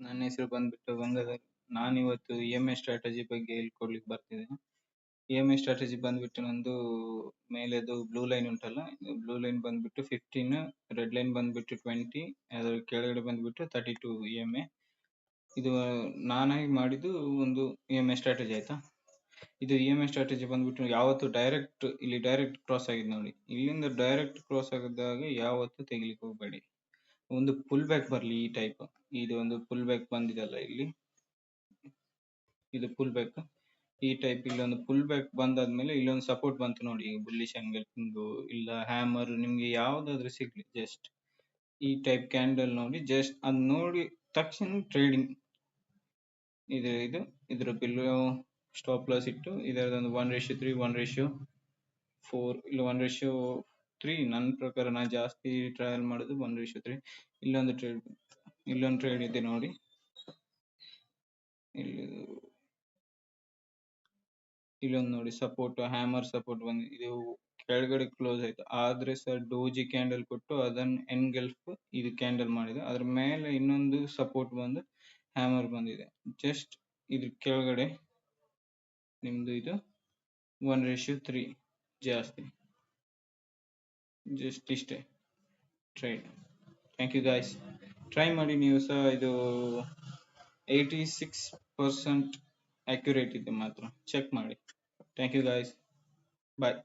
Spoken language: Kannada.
ನನ್ನ ಹೆಸರು ಬಂದ್ಬಿಟ್ಟು ಗಂಗಾಧರ್. ನಾನಿವತ್ತು EMI ಸ್ಟ್ರಾಟಜಿ ಬಗ್ಗೆ ಹೇಳ್ಕೊಡ್ಲಿಕ್ಕೆ ಬರ್ತಿದ್ದೇನೆ. EMI ಸ್ಟ್ರಾಟಜಿ ಬಂದ್ಬಿಟ್ಟು ನಂದು ಮೇಲೆದು ಬ್ಲೂ ಲೈನ್ ಉಂಟಲ್ಲ, ಬ್ಲೂ ಲೈನ್ ಬಂದ್ಬಿಟ್ಟು 15, ರೆಡ್ ಲೈನ್ ಬಂದ್ಬಿಟ್ಟು 20, ಅದರ ಕೆಳಗಡೆ ಬಂದ್ಬಿಟ್ಟು 32 EMI. ಇದು ನಾನಾಗಿ ಮಾಡಿದ್ದು ಒಂದು EMI ಸ್ಟ್ರಾಟಜಿ ಆಯ್ತಾ. ಇದು EMI ಸ್ಟ್ರಾಟಜಿ ಬಂದ್ಬಿಟ್ಟು ಯಾವತ್ತು ಇಲ್ಲಿ ಡೈರೆಕ್ಟ್ ಕ್ರಾಸ್ ಆಗಿದೆ ನೋಡಿ, ಇಲ್ಲಿಂದ ಡೈರೆಕ್ಟ್ ಕ್ರಾಸ್ ಆಗಿದ್ದಾಗ ಯಾವತ್ತು ತೆಗಿಲಿಕ್ಕೆ ಹೋಗಬೇಡಿ. ಒಂದು ಪುಲ್ ಬ್ಯಾಕ್ ಬರ್ಲಿ ಈ ಟೈಪ್. ಇದು ಒಂದು ಪುಲ್ ಬ್ಯಾಕ್ ಬಂದಿದೆಲ್ಲ ಇಲ್ಲಿ, ಇದು ಪುಲ್ ಬ್ಯಾಕ್ ಈ ಟೈಪ್. ಇಲ್ಲಿ ಒಂದು ಪುಲ್ ಬ್ಯಾಕ್ ಬಂದಾದ್ಮೇಲೆ ಇಲ್ಲೊಂದು ಸಪೋರ್ಟ್ ಬಂತು ನೋಡಿ, ಬುಲ್ಲಿಶ್ ಆಂಗಲ್ ಇಲ್ಲ ಹ್ಯಾಮರ್ ನಿಮ್ಗೆ ಯಾವ್ದಾದ್ರು ಸಿಗ್ಲಿ, ಜಸ್ಟ್ ಈ ಟೈಪ್ ಕ್ಯಾಂಡಲ್ ನೋಡಿ, ಜಸ್ಟ್ ಅದ್ ನೋಡಿ ತಕ್ಷಣ ಟ್ರೇಡಿಂಗ್. ಇದ್ರ ಬಿಲ್ಲೋ ಸ್ಟಾಪ್ ಲಾಸ್ ಇಟ್ಟು ಇದರದೊಂದು 1:3, 1:4 ಇಲ್ಲ 1:3. ನನ್ನ ಪ್ರಕಾರ ನಾನು ಜಾಸ್ತಿ ಟ್ರಯಲ್ ಮಾಡೋದು 1:3. ಇಲ್ಲೊಂದು ಟ್ರೇಡ್ ಇದೆ ನೋಡಿ, ಇಲ್ಲೊಂದು ನೋಡಿ ಸಪೋರ್ಟ್, ಹ್ಯಾಮರ್ ಸಪೋರ್ಟ್ ಬಂದು ಇದು ಕೆಳಗಡೆ ಕ್ಲೋಸ್ ಆಯ್ತು, ಆದ್ರೆ ಸರ್ ಡೋಜಿ ಕ್ಯಾಂಡಲ್ ಕೊಟ್ಟು ಅದನ್ನು ಎನ್ಗಲ್ಫ್ ಇದು ಕ್ಯಾಂಡಲ್ ಮಾಡಿದೆ. ಅದ್ರ ಮೇಲೆ ಇನ್ನೊಂದು ಸಪೋರ್ಟ್ ಬಂದು ಹ್ಯಾಮರ್ ಬಂದಿದೆ. ಜಸ್ಟ್ ಇದ್ರ ಕೆಳಗಡೆ ನಿಮ್ದು ಇದು 1:3 ಜಾಸ್ತಿ, ಜಸ್ಟ್ ಇಷ್ಟೇ trade. Thank you guys, try ಮಾಡಿ ನೀವು ಸಹ. ಇದು 86% ಅಕ್ಯುರೇಟ್ ಇದೆ, ಮಾತ್ರ ಚೆಕ್ ಮಾಡಿ. Thank you guys, bye.